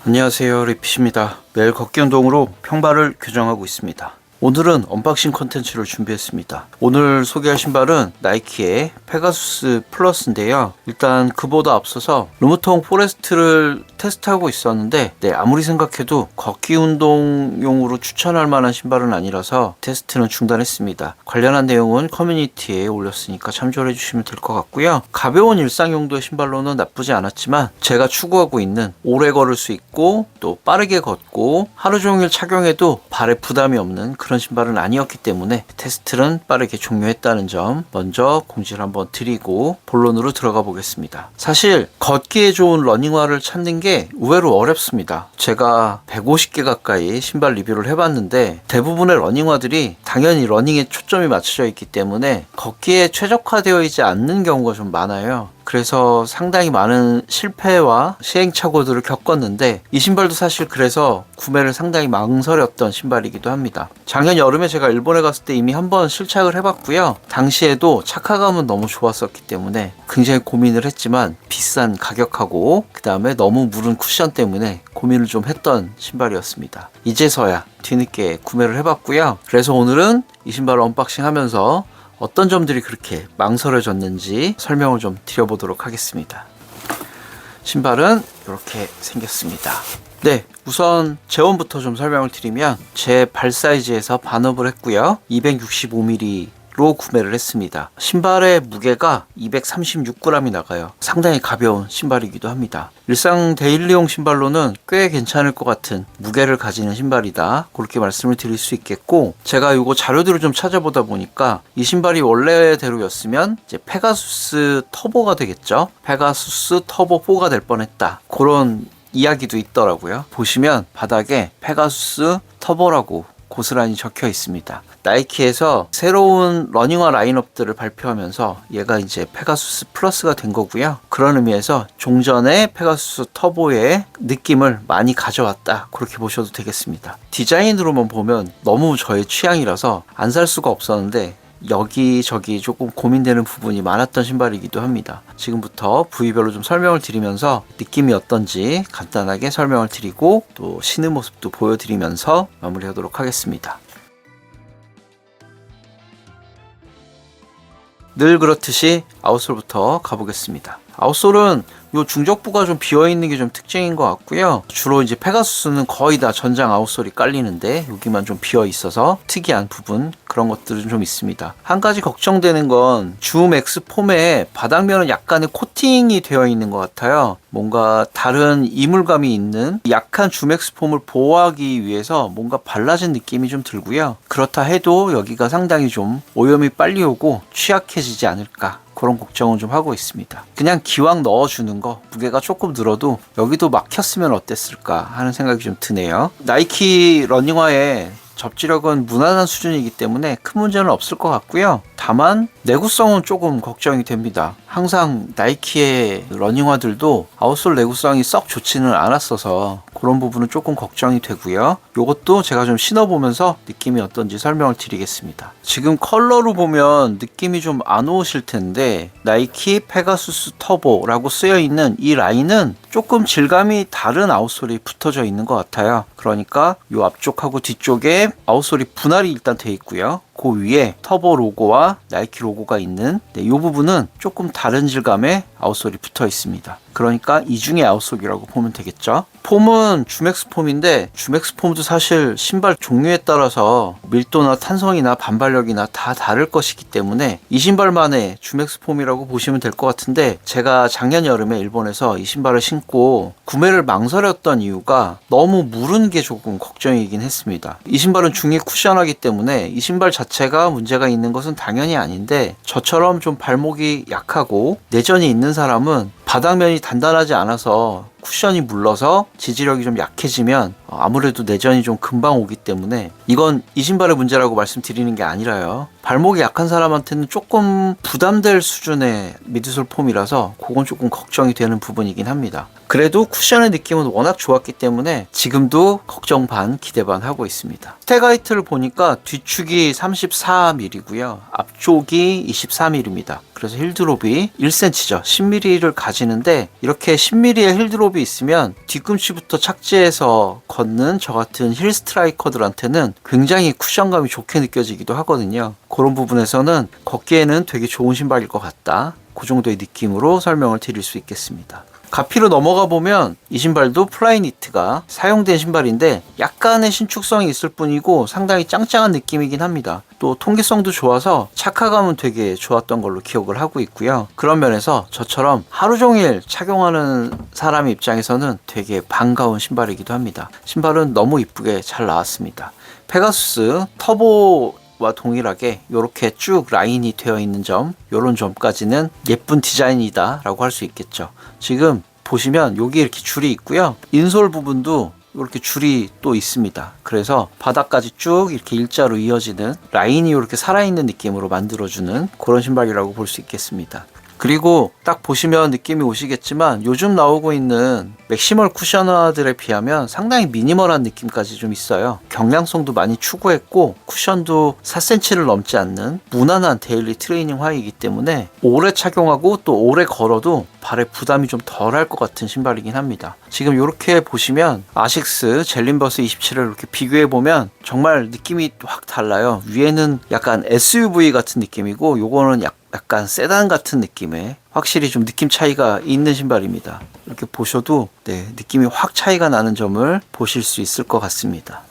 안녕하세요, 리핏입니다. 매일 걷기 운동으로 평발을 교정하고 있습니다. 오늘은 언박싱 컨텐츠를 준비했습니다. 오늘 소개할 신발은 나이키의 페가수스 플러스인데요. 일단 그보다 앞서서 르무통 포레스트를 테스트하고 있었는데 아무리 생각해도 걷기 운동용으로 추천할 만한 신발은 아니라서 테스트는 중단했습니다. 관련한 내용은 커뮤니티에 올렸으니까 참조해 주시면 될 것 같고요. 가벼운 일상 용도의 신발로는 나쁘지 않았지만 제가 추구하고 있는 오래 걸을 수 있고 또 빠르게 걷고 하루 종일 착용해도 발에 부담이 없는 그런 신발은 아니었기 때문에 테스트는 빠르게 종료했다는 점 먼저 공지를 한번 드리고 본론으로 들어가 보겠습니다. 사실 걷기에 좋은 러닝화를 찾는 게 의외로 어렵습니다. 제가 150개 가까이 신발 리뷰를 해봤는데 대부분의 러닝화들이 당연히 러닝에 초점이 맞춰져 있기 때문에 걷기에 최적화되어 있지 않는 경우가 좀 많아요. 그래서 상당히 많은 실패와 시행착오들을 겪었는데 이 신발도 사실 그래서 구매를 상당히 망설였던 신발이기도 합니다. 작년 여름에 제가 일본에 갔을 때 이미 한번 실착을 해봤고요. 당시에도 착화감은 너무 좋았었기 때문에 굉장히 고민을 했지만 비싼 가격하고 그 다음에 너무 무른 쿠션 때문에 고민을 좀 했던 신발이었습니다. 이제서야 뒤늦게 구매를 해봤고요. 그래서 오늘은 이 신발을 언박싱 하면서 어떤 점들이 그렇게 망설여졌는지 설명을 좀 드려보도록 하겠습니다. 신발은 이렇게 생겼습니다. 우선 재원부터 좀 설명을 드리면 제 발 사이즈에서 반업을 했고요. 265mm로 구매를 했습니다. 신발의 무게가 236g이 나가요. 상당히 가벼운 신발이기도 합니다. 일상 데일리용 신발로는 꽤 괜찮을 것 같은 무게를 가지는 신발이다, 그렇게 말씀을 드릴 수 있겠고, 제가 이거 자료들을 좀 찾아보다 보니까 이 신발이 원래대로였으면 이제 페가수스 터보가 되겠죠. 페가수스 터보 4가 될 뻔했다, 그런 이야기도 있더라고요. 보시면 바닥에 페가수스 터보라고 고스란히 적혀 있습니다. 나이키에서 새로운 러닝화 라인업들을 발표하면서 얘가 이제 페가수스 플러스가 된 거고요. 그런 의미에서 종전의 페가수스 터보의 느낌을 많이 가져왔다, 그렇게 보셔도 되겠습니다. 디자인으로만 보면 너무 저의 취향이라서 안 살 수가 없었는데 여기저기 조금 고민되는 부분이 많았던 신발이기도 합니다. 지금부터 부위별로 좀 설명을 드리면서 느낌이 어떤지 간단하게 설명을 드리고 또 신는 모습도 보여드리면서 마무리하도록 하겠습니다. 늘 그렇듯이 아웃솔부터 가보겠습니다. 아웃솔은 요 중적부가 좀 비어있는 게 좀 특징인 것 같고요. 주로 이제 페가수스는 거의 다 전장 아웃솔이 깔리는데 여기만 좀 비어있어서 특이한 부분, 그런 것들은 좀 있습니다. 한 가지 걱정되는 건 줌X 폼에 바닥면은 약간의 코팅이 되어 있는 것 같아요. 뭔가 다른 이물감이 있는 약한 줌X 폼을 보호하기 위해서 뭔가 발라진 느낌이 좀 들고요. 그렇다 해도 여기가 상당히 좀 오염이 빨리 오고 취약해지지 않을까, 그런 걱정은 좀 하고 있습니다. 그냥 기왕 넣어주는 거, 무게가 조금 늘어도 여기도 막혔으면 어땠을까 하는 생각이 좀 드네요. 나이키 러닝화의 접지력은 무난한 수준이기 때문에 큰 문제는 없을 것 같고요. 다만 내구성은 조금 걱정이 됩니다. 항상 나이키의 러닝화들도 아웃솔 내구성이 썩 좋지는 않았어서 그런 부분은 조금 걱정이 되고요. 이것도 제가 좀 신어보면서 느낌이 어떤지 설명을 드리겠습니다. 지금 컬러로 보면 느낌이 좀 안 오실 텐데 나이키 페가수스 터보라고 쓰여있는 이 라인은 조금 질감이 다른 아웃솔이 붙어져 있는 것 같아요. 그러니까 이 앞쪽하고 뒤쪽에 아웃솔이 분할이 일단 돼 있고요. 그 위에 터보 로고와 나이키 로고가 있는 이 부분은 조금 다른 질감의 아웃솔이 붙어 있습니다. 그러니까 이중의 아웃솔이라고 보면 되겠죠. 폼은 줌X 폼인데 줌X 폼도 사실 신발 종류에 따라서 밀도나 탄성이나 반발력이나 다 다를 것이기 때문에 이 신발만의 줌X 폼이라고 보시면 될 것 같은데, 제가 작년 여름에 일본에서 이 신발을 신고 구매를 망설였던 이유가 너무 무른 게 조금 걱정이긴 했습니다. 이 신발은 중위 쿠션하기 때문에 이 신발 자체가 문제가 있는 것은 당연히 아닌데, 저처럼 좀 발목이 약하고 내전이 있는 사람은 바닥면이 단단하지 않아서 쿠션이 물러서 지지력이 좀 약해지면 아무래도 내전이 좀 금방 오기 때문에 이건 이 신발의 문제라고 말씀드리는 게 아니라요. 발목이 약한 사람한테는 조금 부담될 수준의 미드솔 폼이라서 그건 조금 걱정이 되는 부분이긴 합니다. 그래도 쿠션의 느낌은 워낙 좋았기 때문에 지금도 걱정 반 기대 반 하고 있습니다. 스택하이트를 보니까 뒤축이 34mm고요. 앞쪽이 24mm입니다. 그래서 힐드롭이 1cm죠. 10mm를 가지는데 이렇게 10mm의 힐드롭이 있으면 뒤꿈치부터 착지해서 걷는 저 같은 힐 스트라이커들한테는 굉장히 쿠션감이 좋게 느껴지기도 하거든요. 그런 부분에서는 걷기에는 되게 좋은 신발일 것 같다. 그 정도의 느낌으로 설명을 드릴 수 있겠습니다. 가피로 넘어가 보면 이 신발도 플라이니트가 사용된 신발인데 약간의 신축성이 있을 뿐이고 상당히 짱짱한 느낌이긴 합니다. 또 통기성도 좋아서 착화감은 되게 좋았던 걸로 기억을 하고 있고요. 그런 면에서 저처럼 하루 종일 착용하는 사람 입장에서는 되게 반가운 신발이기도 합니다. 신발은 너무 이쁘게 잘 나왔습니다. 페가수스 터보와 동일하게 이렇게 쭉 라인이 되어 있는 점, 이런 점까지는 예쁜 디자인이다 라고 할 수 있겠죠. 지금 보시면 여기 이렇게 줄이 있고요. 인솔 부분도 이렇게 줄이 또 있습니다. 그래서 바닥까지 쭉 이렇게 일자로 이어지는 라인이 이렇게 살아있는 느낌으로 만들어주는 그런 신발이라고 볼 수 있겠습니다. 그리고 딱 보시면 느낌이 오시겠지만 요즘 나오고 있는 맥시멀 쿠셔너들에 비하면 상당히 미니멀한 느낌까지 좀 있어요. 경량성도 많이 추구했고 쿠션도 4cm를 넘지 않는 무난한 데일리 트레이닝 화이기 때문에 오래 착용하고 또 오래 걸어도 발에 부담이 좀 덜할 것 같은 신발이긴 합니다. 지금 이렇게 보시면 아식스 젤린버스 27을 이렇게 비교해보면 정말 느낌이 확 달라요. 위에는 약간 SUV 같은 느낌이고 요거는 약간 세단 같은 느낌의 확실히 좀 느낌 차이가 있는 신발입니다. 이렇게 보셔도 느낌이 확 차이가 나는 점을 보실 수 있을 것 같습니다.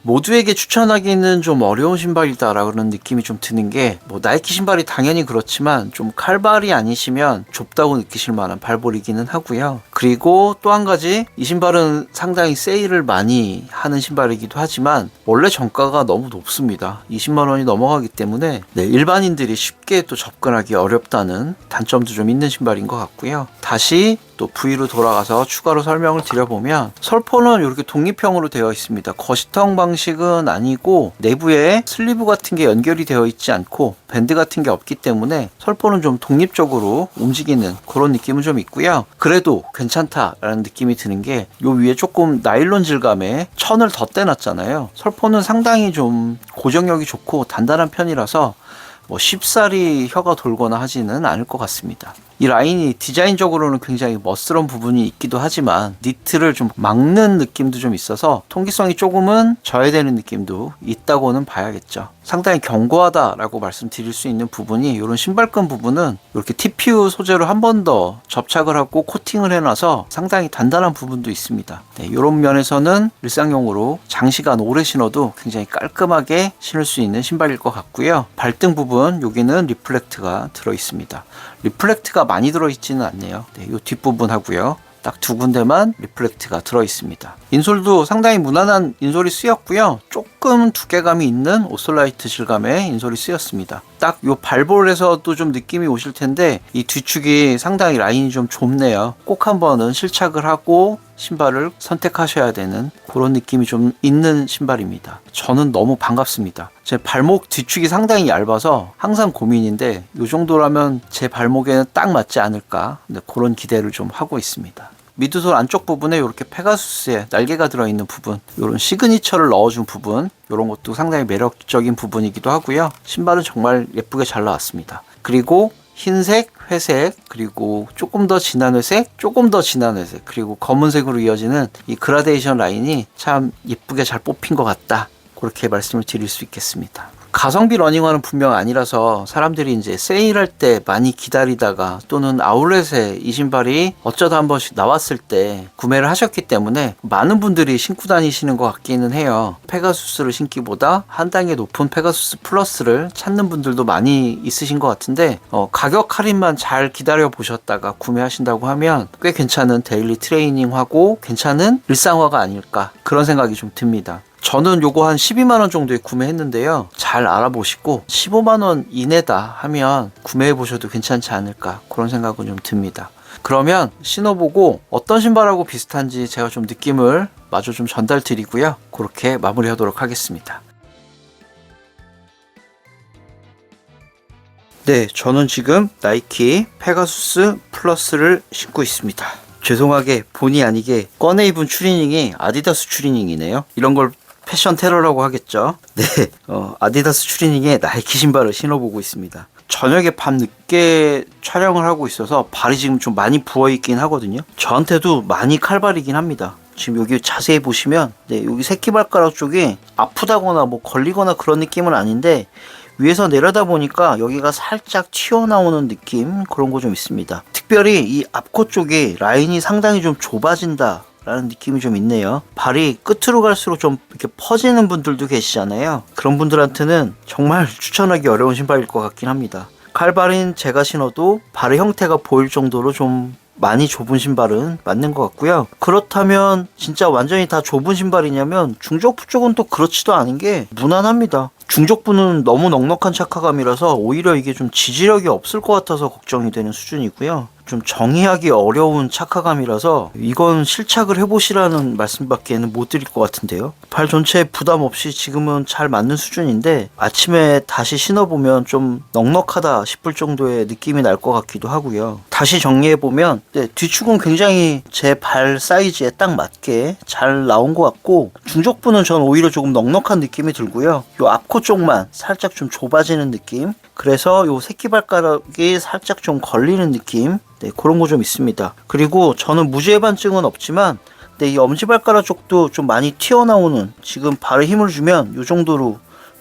모두에게 추천하기는 좀 어려운 신발이다라는 느낌이 좀 드는 게 나이키 신발이 당연히 그렇지만 좀 칼발이 아니시면 좁다고 느끼실 만한 발볼이기는 하고요. 그리고 또 한 가지 이 신발은 상당히 세일을 많이 하는 신발이기도 하지만 원래 정가가 너무 높습니다. 20만 원이 넘어가기 때문에 일반인들이 쉽게 또 접근하기 어렵다는 단점도 좀 있는 신발인 것 같고요. 다시 또 V로 돌아가서 추가로 설명을 드려보면 설포는 이렇게 독립형으로 되어 있습니다. 거시텅 방식은 아니고 내부에 슬리브 같은 게 연결이 되어 있지 않고 밴드 같은 게 없기 때문에 설포는 좀 독립적으로 움직이는 그런 느낌은 좀 있고요. 그래도 괜찮다라는 느낌이 드는 게 요 위에 조금 나일론 질감에 천을 덧대놨잖아요. 설포는 상당히 좀 고정력이 좋고 단단한 편이라서 쉽사리 혀가 돌거나 하지는 않을 것 같습니다. 이 라인이 디자인적으로는 굉장히 멋스러운 부분이 있기도 하지만 니트를 좀 막는 느낌도 좀 있어서 통기성이 조금은 저해되는 느낌도 있다고는 봐야겠죠. 상당히 견고하다라고 말씀드릴 수 있는 부분이 이런 신발끈 부분은 이렇게 TPU 소재로 한 번 더 접착을 하고 코팅을 해놔서 상당히 단단한 부분도 있습니다. 이런 면에서는 일상용으로 장시간 오래 신어도 굉장히 깔끔하게 신을 수 있는 신발일 것 같고요. 발등 부분 여기는 리플렉트가 들어있습니다. 리플렉트가 많이 들어있지는 않네요. 이 뒷부분 하고요. 딱 두 군데만 리플렉트가 들어있습니다. 인솔도 상당히 무난한 인솔이 쓰였고요. 조금 두께감이 있는 오솔라이트 질감의 인솔이 쓰였습니다. 딱 이 발볼에서도 좀 느낌이 오실 텐데 이 뒤축이 상당히 라인이 좀 좁네요. 꼭 한번은 실착을 하고 신발을 선택하셔야 되는 그런 느낌이 좀 있는 신발입니다. 저는 너무 반갑습니다. 제 발목 뒤축이 상당히 얇아서 항상 고민인데 이 정도라면 제 발목에는 딱 맞지 않을까 그런 기대를 좀 하고 있습니다. 미드솔 안쪽 부분에 이렇게 페가수스의 날개가 들어있는 부분, 이런 시그니처를 넣어준 부분, 이런 것도 상당히 매력적인 부분이기도 하고요. 신발은 정말 예쁘게 잘 나왔습니다. 그리고 흰색, 회색, 그리고 조금 더 진한 회색, 조금 더 진한 회색, 그리고 검은색으로 이어지는 이 그라데이션 라인이 참 예쁘게 잘 뽑힌 것 같다. 그렇게 말씀을 드릴 수 있겠습니다. 가성비 러닝화는 분명 아니라서 사람들이 이제 세일할 때 많이 기다리다가 또는 아울렛에 이 신발이 어쩌다 한 번씩 나왔을 때 구매를 하셨기 때문에 많은 분들이 신고 다니시는 것 같기는 해요. 페가수스를 신기보다 한 단계 높은 페가수스 플러스를 찾는 분들도 많이 있으신 것 같은데 가격 할인만 잘 기다려 보셨다가 구매하신다고 하면 꽤 괜찮은 데일리 트레이닝화고 괜찮은 일상화가 아닐까 그런 생각이 좀 듭니다. 저는 요거 한 12만원 정도에 구매했는데요. 잘 알아보시고 15만원 이내다 하면 구매해보셔도 괜찮지 않을까 그런 생각은 좀 듭니다. 그러면 신어보고 어떤 신발하고 비슷한지 제가 좀 느낌을 마저 좀 전달 드리고요. 그렇게 마무리하도록 하겠습니다. 네, 저는 지금 나이키 페가수스 플러스를 신고 있습니다. 죄송하게 본의 아니게 꺼내 입은 추리닝이 아디다스 추리닝이네요. 이런 걸 패션 테러라고 하겠죠. 네, 아디다스 추리닝에 나이키 신발을 신어보고 있습니다. 저녁에 밤 늦게 촬영을 하고 있어서 발이 지금 좀 많이 부어있긴 하거든요. 저한테도 많이 칼발이긴 합니다. 지금 여기 자세히 보시면 여기 새끼발가락 쪽이 아프다거나 뭐 걸리거나 그런 느낌은 아닌데 위에서 내려다 보니까 여기가 살짝 튀어나오는 느낌 그런 거 좀 있습니다. 특별히 이 앞코 쪽이 라인이 상당히 좀 좁아진다 라는 느낌이 좀 있네요. 발이 끝으로 갈수록 좀 이렇게 퍼지는 분들도 계시잖아요. 그런 분들한테는 정말 추천하기 어려운 신발일 것 같긴 합니다. 칼발인 제가 신어도 발의 형태가 보일 정도로 좀 많이 좁은 신발은 맞는 것 같고요. 그렇다면 진짜 완전히 다 좁은 신발이냐면 중족부 쪽은 또 그렇지도 않은 게 무난합니다. 중족부는 너무 넉넉한 착화감이라서 오히려 이게 좀 지지력이 없을 것 같아서 걱정이 되는 수준이고요. 좀 정의하기 어려운 착화감이라서 이건 실착을 해보시라는 말씀밖에는 못 드릴 것 같은데요. 발 전체에 부담 없이 지금은 잘 맞는 수준인데 아침에 다시 신어보면 좀 넉넉하다 싶을 정도의 느낌이 날 것 같기도 하고요. 다시 정리해보면 뒤축은 굉장히 제 발 사이즈에 딱 맞게 잘 나온 것 같고 중족부는 전 오히려 조금 넉넉한 느낌이 들고요. 요 앞코 쪽만 살짝 좀 좁아지는 느낌, 그래서 요 새끼발가락이 살짝 좀 걸리는 느낌, 그런 거 좀 있습니다. 그리고 저는 무지해반증은 없지만 이 엄지발가락 쪽도 좀 많이 튀어나오는, 지금 발에 힘을 주면 요 정도로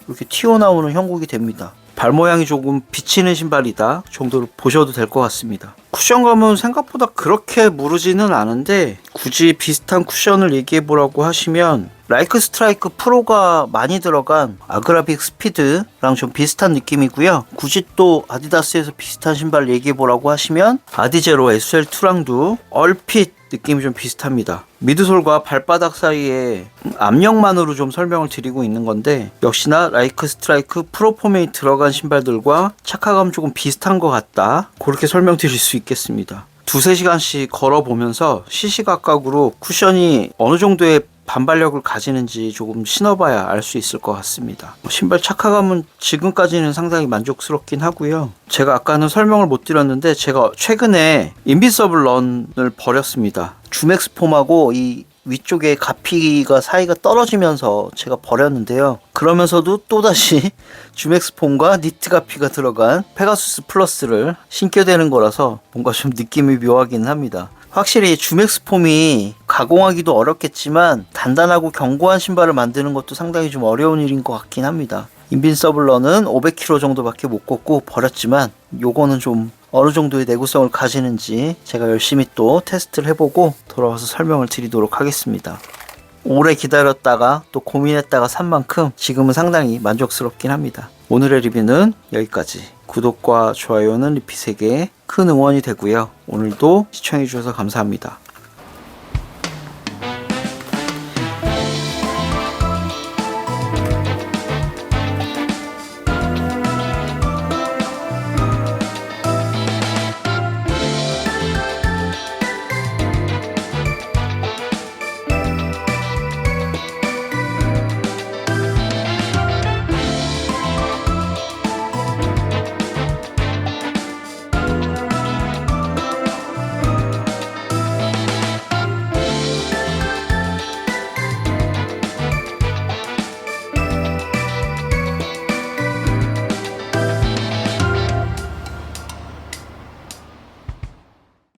이렇게 튀어나오는 형국이 됩니다. 발 모양이 조금 비치는 신발이다 정도로 보셔도 될 것 같습니다. 쿠션감은 생각보다 그렇게 무르지는 않은데 굳이 비슷한 쿠션을 얘기해보라고 하시면 라이크 스트라이크 프로가 많이 들어간 아그라빅 스피드랑 좀 비슷한 느낌이고요. 굳이 또 아디다스에서 비슷한 신발 얘기해보라고 하시면 아디제로 SL2랑도 얼핏 느낌이 좀 비슷합니다. 미드솔과 발바닥 사이에 압력만으로 좀 설명을 드리고 있는 건데 역시나 라이크 스트라이크 프로 폼에 들어간 신발들과 착화감 조금 비슷한 것 같다, 그렇게 설명드릴 수 있겠습니다. 두세 시간씩 걸어보면서 시시각각으로 쿠션이 어느 정도의 반발력을 가지는지 조금 신어봐야 알 수 있을 것 같습니다. 신발 착화감은 지금까지는 상당히 만족스럽긴 하고요. 제가 아까는 설명을 못 드렸는데 제가 최근에 인비서블 런을 버렸습니다. 주맥스 폼하고 이 위쪽에 가피가 사이가 떨어지면서 제가 버렸는데요. 그러면서도 또다시 주맥스 폼과 니트 가피가 들어간 페가수스 플러스를 신게 되는 거라서 뭔가 좀 느낌이 묘하긴 합니다. 확실히 주맥스 폼이 가공하기도 어렵겠지만 단단하고 견고한 신발을 만드는 것도 상당히 좀 어려운 일인 것 같긴 합니다. 인빈서블러는 500km 정도밖에 못 걷고 버렸지만 요거는 좀 어느 정도의 내구성을 가지는지 제가 열심히 또 테스트를 해보고 돌아와서 설명을 드리도록 하겠습니다. 오래 기다렸다가 또 고민했다가 산 만큼 지금은 상당히 만족스럽긴 합니다. 오늘의 리뷰는 여기까지. 구독과 좋아요는 리핏에게 큰 응원이 되고요. 오늘도 시청해주셔서 감사합니다.